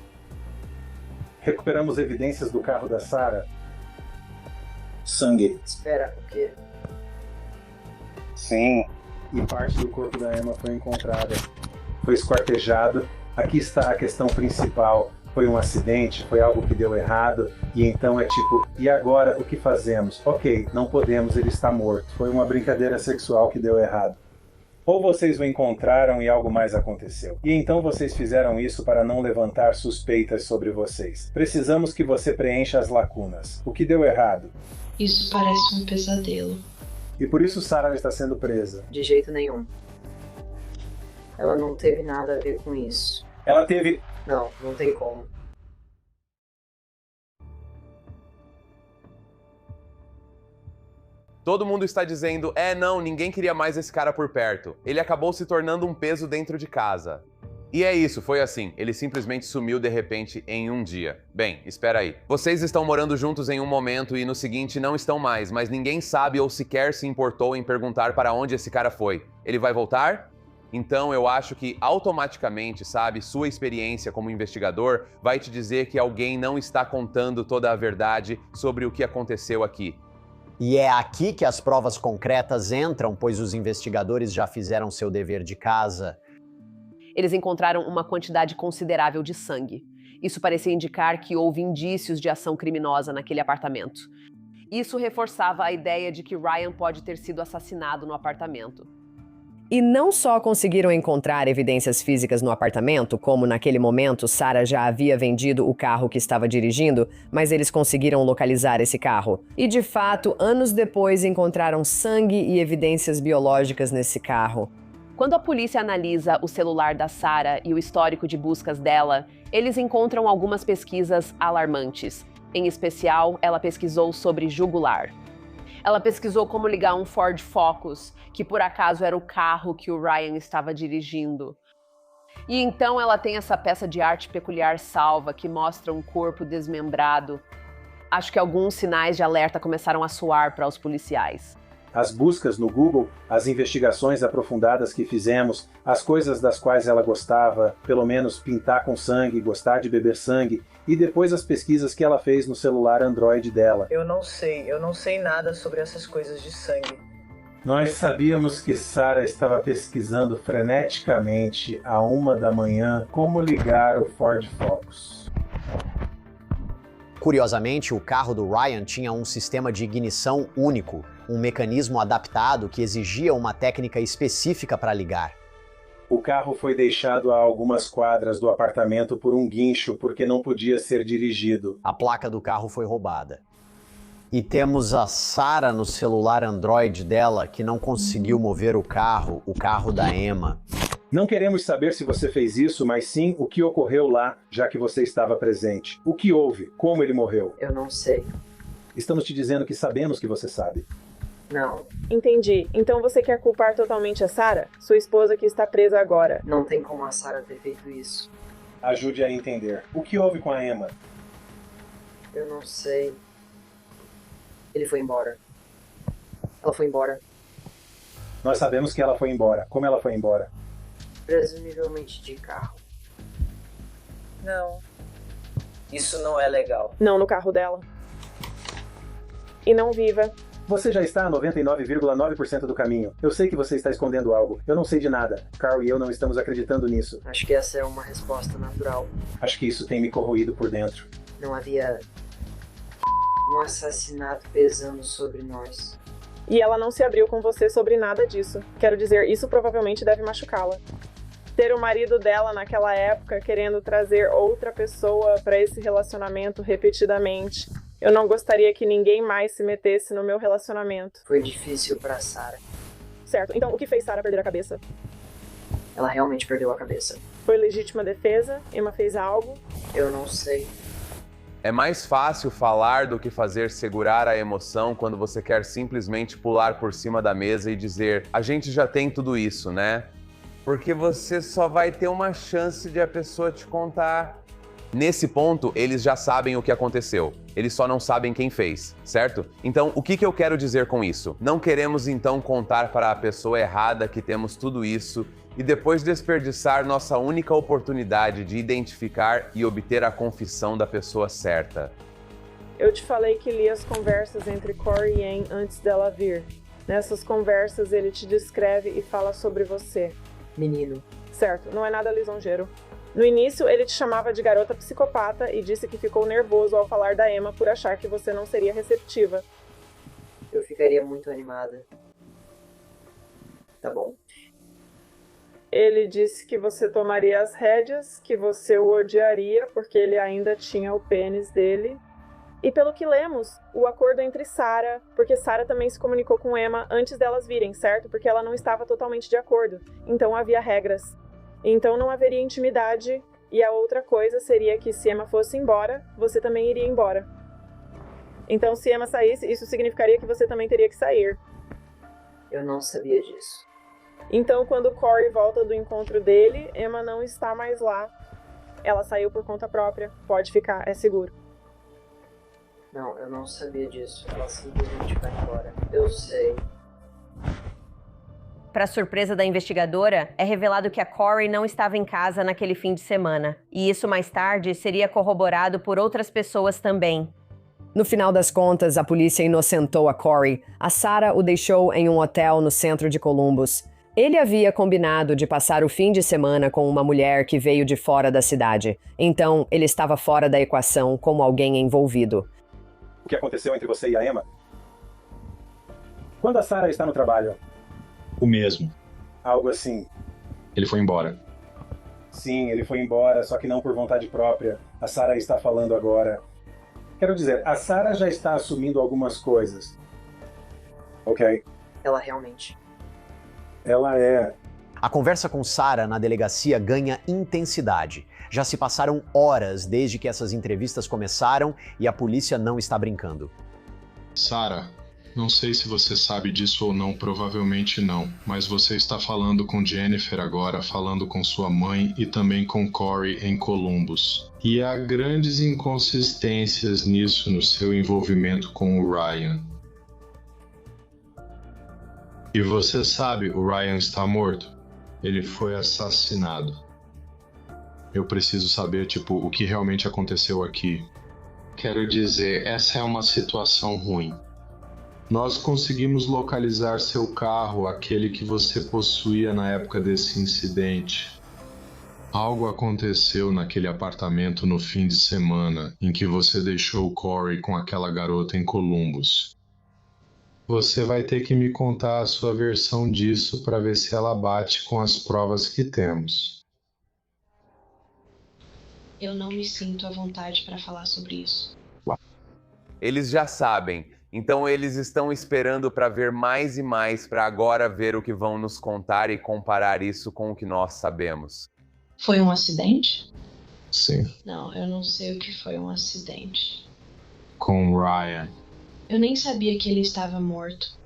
Recuperamos evidências do carro da Sarah. Sangue. Espera, o quê? Sim. E parte do corpo da Emma foi encontrada. Foi esquartejado. Aqui está a questão principal. Foi um acidente, foi algo que deu errado, e então é tipo, e agora o que fazemos? Ok, não podemos, ele está morto. Foi uma brincadeira sexual que deu errado. Ou vocês o encontraram e algo mais aconteceu. E então vocês fizeram isso para não levantar suspeitas sobre vocês. Precisamos que você preencha as lacunas. O que deu errado? Isso parece um pesadelo. E por isso Sarah está sendo presa. De jeito nenhum. Ela não teve nada a ver com isso. Ela teve... Não tem como. Todo mundo está dizendo, não, ninguém queria mais esse cara por perto. Ele acabou se tornando um peso dentro de casa. E é isso, foi assim. Ele simplesmente sumiu de repente em um dia. Bem, espera aí. Vocês estão morando juntos em um momento e no seguinte não estão mais, mas ninguém sabe ou sequer se importou em perguntar para onde esse cara foi. Ele vai voltar? Então eu acho que automaticamente, sabe, sua experiência como investigador vai te dizer que alguém não está contando toda a verdade sobre o que aconteceu aqui. E é aqui que as provas concretas entram, pois os investigadores já fizeram seu dever de casa. Eles encontraram uma quantidade considerável de sangue. Isso parecia indicar que houve indícios de ação criminosa naquele apartamento. Isso reforçava a ideia de que Ryan pode ter sido assassinado no apartamento. E não só conseguiram encontrar evidências físicas no apartamento, como naquele momento Sarah já havia vendido o carro que estava dirigindo, mas eles conseguiram localizar esse carro. E de fato, anos depois encontraram sangue e evidências biológicas nesse carro. Quando a polícia analisa o celular da Sarah e o histórico de buscas dela, eles encontram algumas pesquisas alarmantes. Em especial, ela pesquisou sobre jugular. Ela pesquisou como ligar um Ford Focus, que por acaso era o carro que o Ryan estava dirigindo. E então ela tem essa peça de arte peculiar salva que mostra um corpo desmembrado. Acho que alguns sinais de alerta começaram a soar para os policiais. As buscas no Google, as investigações aprofundadas que fizemos, as coisas das quais ela gostava, pelo menos pintar com sangue, gostar de beber sangue, e depois as pesquisas que ela fez no celular Android dela. Eu não sei nada sobre essas coisas de sangue. Nós sabíamos que Sarah estava pesquisando freneticamente à 1 da manhã como ligar o Ford Focus. Curiosamente, o carro do Ryan tinha um sistema de ignição único, um mecanismo adaptado que exigia uma técnica específica para ligar. O carro foi deixado a algumas quadras do apartamento por um guincho porque não podia ser dirigido. A placa do carro foi roubada. E temos a Sarah no celular Android dela que não conseguiu mover o carro da Emma. Não queremos saber se você fez isso, mas sim o que ocorreu lá, já que você estava presente. O que houve? Como ele morreu? Eu não sei. Estamos te dizendo que sabemos que você sabe. Não. Entendi. Então você quer culpar totalmente a Sarah? Sua esposa que está presa agora. Não tem como a Sarah ter feito isso. Ajude a entender. O que houve com a Emma? Eu não sei. Ele foi embora. Ela foi embora. Nós sabemos que ela foi embora. Como ela foi embora? Presumivelmente de carro. Não. Isso não é legal. Não no carro dela. E não viva. Você já está a 99,9% do caminho. Eu sei que você está escondendo algo. Eu não sei de nada. Carl e eu não estamos acreditando nisso. Acho que essa é uma resposta natural. Acho que isso tem me corroído por dentro. Não havia Um assassinato pesando sobre nós. E ela não se abriu com você sobre nada disso. Quero dizer, isso provavelmente deve machucá-la. Ter o marido dela naquela época querendo trazer outra pessoa para esse relacionamento repetidamente. Eu não gostaria que ninguém mais se metesse no meu relacionamento. Foi difícil pra Sarah. Certo, então o que fez Sarah perder a cabeça? Ela realmente perdeu a cabeça. Foi legítima defesa? Emma fez algo? Eu não sei. É mais fácil falar do que fazer segurar a emoção quando você quer simplesmente pular por cima da mesa e dizer: a gente já tem tudo isso, né? Porque você só vai ter uma chance de a pessoa te contar. Nesse ponto, eles já sabem o que aconteceu. Eles só não sabem quem fez, certo? Então, o que eu quero dizer com isso? Não queremos então contar para a pessoa errada que temos tudo isso e depois desperdiçar nossa única oportunidade de identificar e obter a confissão da pessoa certa. Eu te falei que li as conversas entre Corey e Anne antes dela vir. Nessas conversas, ele te descreve e fala sobre você. Menino. Certo, não é nada lisonjeiro. No início, ele te chamava de garota psicopata e disse que ficou nervoso ao falar da Emma por achar que você não seria receptiva. Eu ficaria muito animada. Tá bom. Ele disse que você tomaria as rédeas, que você o odiaria porque ele ainda tinha o pênis dele. E pelo que lemos, o acordo entre Sarah, porque Sarah também se comunicou com Emma antes delas virem, certo? Porque ela não estava totalmente de acordo. Então havia regras. Então não haveria intimidade, e a outra coisa seria que se Emma fosse embora, você também iria embora. Então se Emma saísse, isso significaria que você também teria que sair. Eu não sabia disso. Então quando Corey volta do encontro dele, Emma não está mais lá. Ela saiu por conta própria, pode ficar, é seguro. Não, eu não sabia disso. Ela simplesmente vai embora. Eu sei. Para surpresa da investigadora, é revelado que a Corey não estava em casa naquele fim de semana. E isso mais tarde seria corroborado por outras pessoas também. No final das contas, a polícia inocentou a Corey. A Sarah o deixou em um hotel no centro de Columbus. Ele havia combinado de passar o fim de semana com uma mulher que veio de fora da cidade. Então, ele estava fora da equação como alguém envolvido. O que aconteceu entre você e a Emma? Quando a Sarah está no trabalho? O mesmo. Algo assim. Ele foi embora. Sim, ele foi embora, só que não por vontade própria. A Sarah está falando agora. Quero dizer, a Sarah já está assumindo algumas coisas. Ok. Ela realmente. Ela é. A conversa com Sarah na delegacia ganha intensidade. Já se passaram horas desde que essas entrevistas começaram e a polícia não está brincando. Sarah, não sei se você sabe disso ou não, provavelmente não, mas você está falando com Jennifer agora, falando com sua mãe e também com Corey em Columbus. E há grandes inconsistências nisso no seu envolvimento com o Ryan. E você sabe, o Ryan está morto. Ele foi assassinado. Eu preciso saber, o que realmente aconteceu aqui. Quero dizer, essa é uma situação ruim. Nós conseguimos localizar seu carro, aquele que você possuía na época desse incidente. Algo aconteceu naquele apartamento no fim de semana em que você deixou o Corey com aquela garota em Columbus. Você vai ter que me contar a sua versão disso para ver se ela bate com as provas que temos. Eu não me sinto à vontade para falar sobre isso. Eles já sabem, então eles estão esperando para ver mais e mais para agora ver o que vão nos contar e comparar isso com o que nós sabemos. Foi um acidente? Sim. Não, eu não sei o que foi um acidente. Com o Ryan. Eu nem sabia que ele estava morto.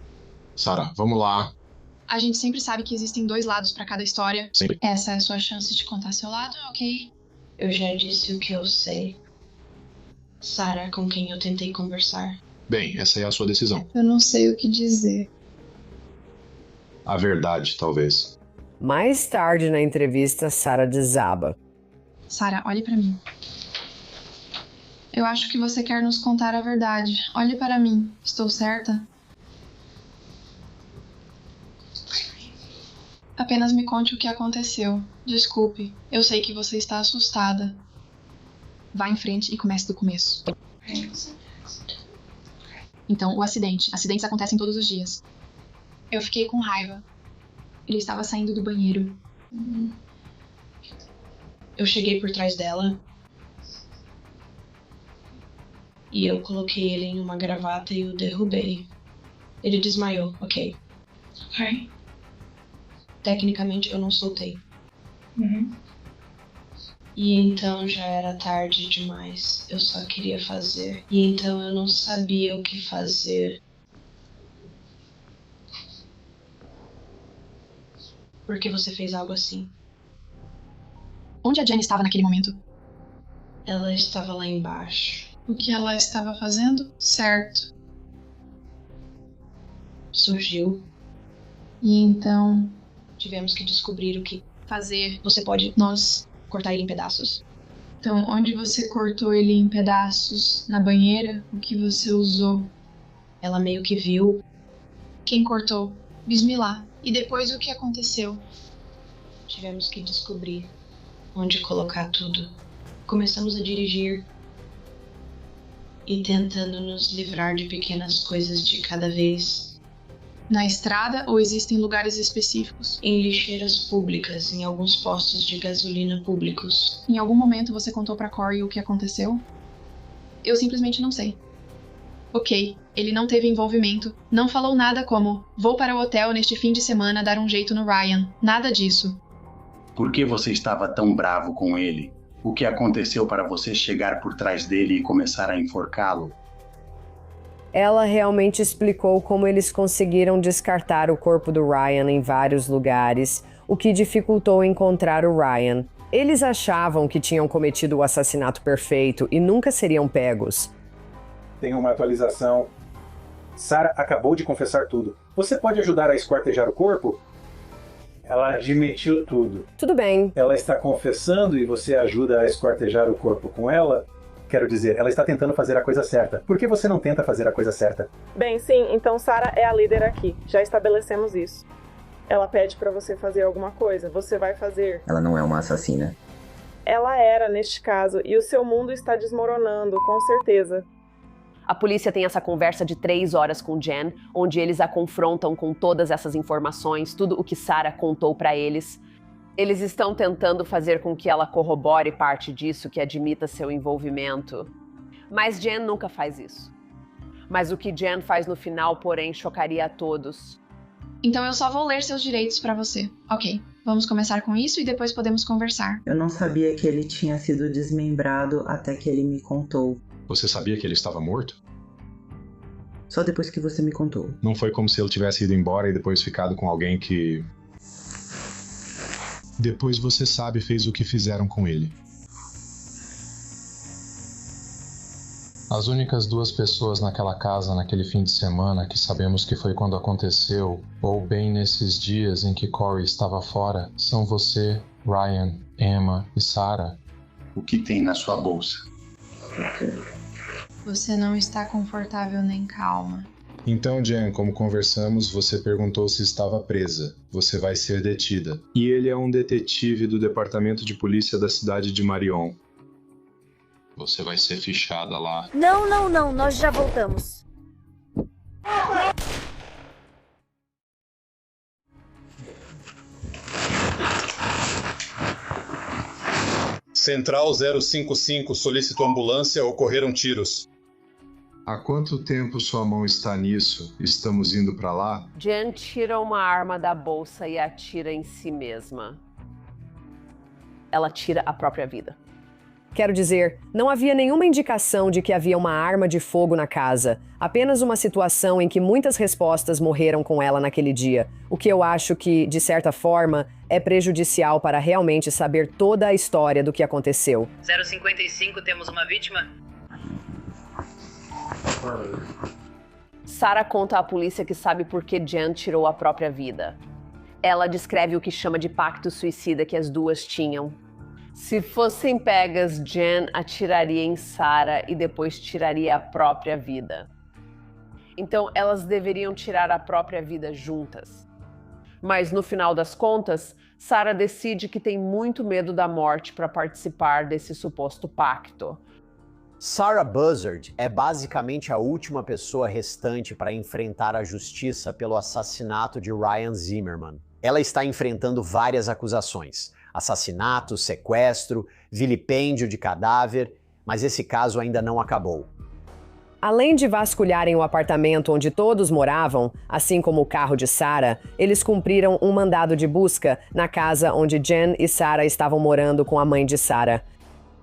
Sarah, vamos lá. A gente sempre sabe que existem dois lados para cada história. Sempre. Essa é a sua chance de contar seu lado, ok? Eu já disse o que eu sei. Sarah, com quem eu tentei conversar. Bem, essa é a sua decisão. Eu não sei o que dizer. A verdade, talvez. Mais tarde na entrevista, Sarah desaba. Sarah, olhe para mim. Eu acho que você quer nos contar a verdade. Olhe para mim. Estou certa? Apenas me conte o que aconteceu. Desculpe, eu sei que você está assustada. Vá em frente e comece do começo. Então, o acidente. Acidentes acontecem todos os dias. Eu fiquei com raiva. Ele estava saindo do banheiro. Eu cheguei por trás dela. E eu coloquei ele em uma gravata e o derrubei. Ele desmaiou, ok. Ok. Tecnicamente eu não soltei. Uhum. E então já era tarde demais. Eu só queria fazer. E então eu não sabia o que fazer. Por que você fez algo assim? Onde a Jenny estava naquele momento? Ela estava lá embaixo. O que ela estava fazendo? Certo. Surgiu. E então... Tivemos que descobrir o que fazer. Você pode Nós... cortar ele em pedaços. Então, onde você cortou ele em pedaços? Na banheira? O que você usou? Ela meio que viu. Quem cortou? Bismillah. E depois o que aconteceu? Tivemos que descobrir onde colocar tudo. Começamos a dirigir e tentando nos livrar de pequenas coisas de cada vez. Na estrada ou existem lugares específicos? Em lixeiras públicas, em alguns postos de gasolina públicos. Em algum momento você contou pra Corey o que aconteceu? Eu simplesmente não sei. Ok, ele não teve envolvimento, não falou nada como vou para o hotel neste fim de semana dar um jeito no Ryan, nada disso. Por que você estava tão bravo com ele? O que aconteceu para você chegar por trás dele e começar a enforcá-lo? Ela realmente explicou como eles conseguiram descartar o corpo do Ryan em vários lugares, o que dificultou encontrar o Ryan. Eles achavam que tinham cometido o assassinato perfeito e nunca seriam pegos. Tem uma atualização. Sarah acabou de confessar tudo. Você pode ajudar a esquartejar o corpo? Ela admitiu tudo. Tudo bem. Ela está confessando e você ajuda a esquartejar o corpo com ela? Quero dizer, ela está tentando fazer a coisa certa. Por que você não tenta fazer a coisa certa? Bem, sim, então Sarah é a líder aqui. Já estabelecemos isso. Ela pede pra você fazer alguma coisa. Você vai fazer. Ela não é uma assassina. Ela era, neste caso, e o seu mundo está desmoronando, com certeza. A polícia tem essa conversa de 3 horas com Jen, onde eles a confrontam com todas essas informações, tudo o que Sarah contou pra eles. Eles estão tentando fazer com que ela corrobore parte disso, que admita seu envolvimento. Mas Jen nunca faz isso. Mas o que Jen faz no final, porém, chocaria a todos. Então eu só vou ler seus direitos pra você. Ok, vamos começar com isso e depois podemos conversar. Eu não sabia que ele tinha sido desmembrado até que ele me contou. Você sabia que ele estava morto? Só depois que você me contou. Não foi como se ele tivesse ido embora e depois ficado com alguém que... Depois você sabe fez o que fizeram com ele. As únicas 2 pessoas naquela casa naquele fim de semana que sabemos que foi quando aconteceu, ou bem nesses dias em que Corey estava fora, são você, Ryan, Emma e Sarah. O que tem na sua bolsa? Você não está confortável nem calma. Então, Jen, como conversamos, você perguntou se estava presa. Você vai ser detida. E ele é um detetive do departamento de polícia da cidade de Marion. Você vai ser fichada lá. Não, nós já voltamos. Central 055, solicito ambulância, ocorreram tiros. Há quanto tempo sua mão está nisso? Estamos indo pra lá? Jen tira uma arma da bolsa e atira em si mesma. Ela tira a própria vida. Quero dizer, não havia nenhuma indicação de que havia uma arma de fogo na casa. Apenas uma situação em que muitas respostas morreram com ela naquele dia. O que eu acho que, de certa forma, é prejudicial para realmente saber toda a história do que aconteceu. 055, temos uma vítima? Sarah conta à polícia que sabe por que Jen tirou a própria vida. Ela descreve o que chama de pacto suicida que as duas tinham. Se fossem pegas, Jen atiraria em Sarah e depois tiraria a própria vida. Então elas deveriam tirar a própria vida juntas. Mas no final das contas, Sarah decide que tem muito medo da morte para participar desse suposto pacto. Sarah Buzzard é basicamente a última pessoa restante para enfrentar a justiça pelo assassinato de Ryan Zimmerman. Ela está enfrentando várias acusações: assassinato, sequestro, vilipêndio de cadáver, mas esse caso ainda não acabou. Além de vasculharem o apartamento onde todos moravam, assim como o carro de Sarah, eles cumpriram um mandado de busca na casa onde Jen e Sarah estavam morando com a mãe de Sarah.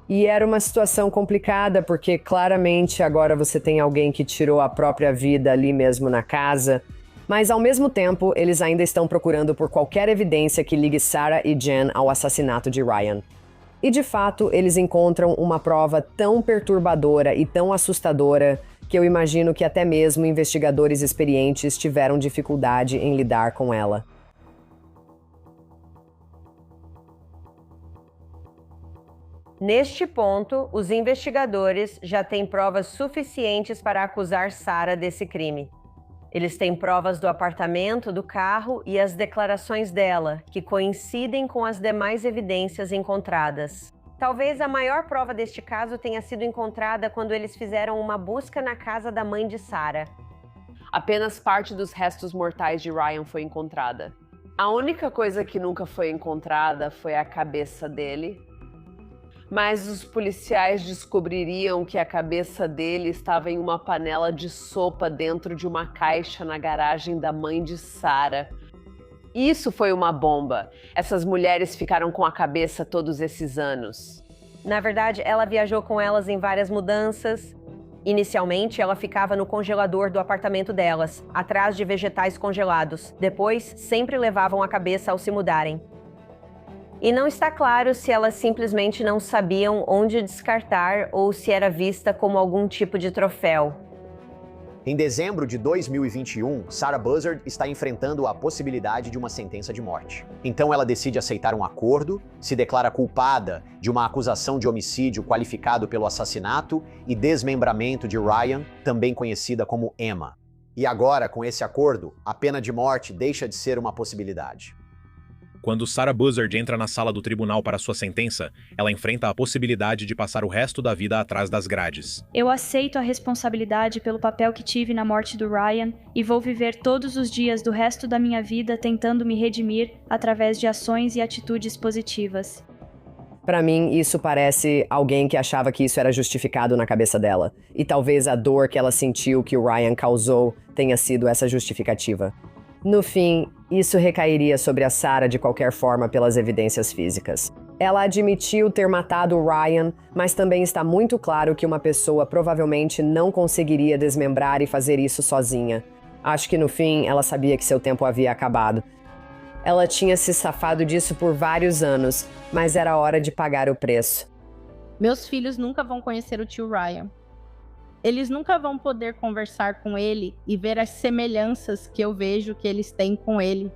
E era uma situação complicada porque claramente agora você tem alguém que tirou a própria vida ali mesmo na casa. Mas ao mesmo tempo, eles ainda estão procurando por qualquer evidência que ligue Sarah e Jen ao assassinato de Ryan. E de fato, eles encontram uma prova tão perturbadora e tão assustadora que eu imagino que até mesmo investigadores experientes tiveram dificuldade em lidar com ela. Neste ponto, os investigadores já têm provas suficientes para acusar Sarah desse crime. Eles têm provas do apartamento, do carro e as declarações dela, que coincidem com as demais evidências encontradas. Talvez a maior prova deste caso tenha sido encontrada quando eles fizeram uma busca na casa da mãe de Sarah. Apenas parte dos restos mortais de Ryan foi encontrada. A única coisa que nunca foi encontrada foi a cabeça dele. Mas os policiais descobririam que a cabeça dele estava em uma panela de sopa dentro de uma caixa na garagem da mãe de Sarah. Isso foi uma bomba. Essas mulheres ficaram com a cabeça todos esses anos. Na verdade, ela viajou com elas em várias mudanças. Inicialmente, ela ficava no congelador do apartamento delas, atrás de vegetais congelados. Depois, sempre levavam a cabeça ao se mudarem. E não está claro se elas simplesmente não sabiam onde descartar ou se era vista como algum tipo de troféu. Em dezembro de 2021, Sarah Buzzard está enfrentando a possibilidade de uma sentença de morte. Então ela decide aceitar um acordo, se declara culpada de uma acusação de homicídio qualificado pelo assassinato e desmembramento de Ryan, também conhecida como Emma. E agora, com esse acordo, a pena de morte deixa de ser uma possibilidade. Quando Sarah Buzzard entra na sala do tribunal para sua sentença, ela enfrenta a possibilidade de passar o resto da vida atrás das grades. Eu aceito a responsabilidade pelo papel que tive na morte do Ryan e vou viver todos os dias do resto da minha vida tentando me redimir através de ações e atitudes positivas. Para mim, isso parece alguém que achava que isso era justificado na cabeça dela. E talvez a dor que ela sentiu que o Ryan causou tenha sido essa justificativa. No fim, isso recairia sobre a Sarah de qualquer forma pelas evidências físicas. Ela admitiu ter matado o Ryan, mas também está muito claro que uma pessoa provavelmente não conseguiria desmembrar e fazer isso sozinha. Acho que no fim, ela sabia que seu tempo havia acabado. Ela tinha se safado disso por vários anos, mas era hora de pagar o preço. Meus filhos nunca vão conhecer o tio Ryan. Eles nunca vão poder conversar com ele e ver as semelhanças que eu vejo que eles têm com ele.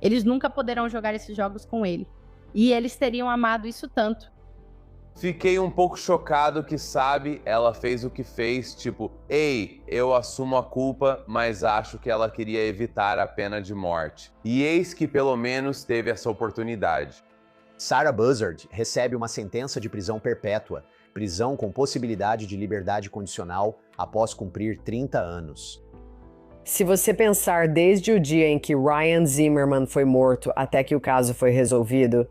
Eles nunca poderão jogar esses jogos com ele. E eles teriam amado isso tanto. Fiquei um pouco chocado que, sabe, ela fez o que fez, tipo, ei, eu assumo a culpa, mas acho que ela queria evitar a pena de morte. E eis que pelo menos teve essa oportunidade. Sarah Buzzard recebe uma sentença de prisão perpétua, prisão com possibilidade de liberdade condicional após cumprir 30 anos. Se você pensar desde o dia em que Ryan Zimmerman foi morto até que o caso foi resolvido,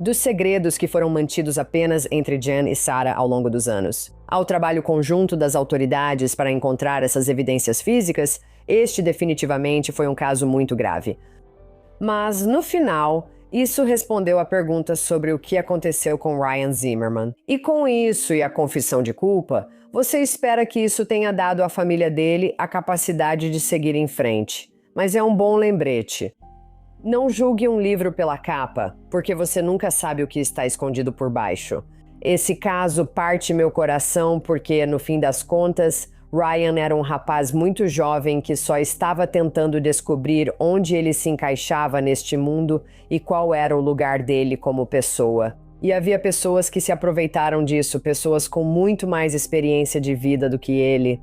dos segredos que foram mantidos apenas entre Jen e Sarah ao longo dos anos, ao trabalho conjunto das autoridades para encontrar essas evidências físicas, este definitivamente foi um caso muito grave. Mas, no final, isso respondeu a pergunta sobre o que aconteceu com Ryan Zimmerman. E com isso e a confissão de culpa, você espera que isso tenha dado à família dele a capacidade de seguir em frente. Mas é um bom lembrete. Não julgue um livro pela capa, porque você nunca sabe o que está escondido por baixo. Esse caso parte meu coração porque, no fim das contas, Ryan era um rapaz muito jovem que só estava tentando descobrir onde ele se encaixava neste mundo e qual era o lugar dele como pessoa. E havia pessoas que se aproveitaram disso, pessoas com muito mais experiência de vida do que ele,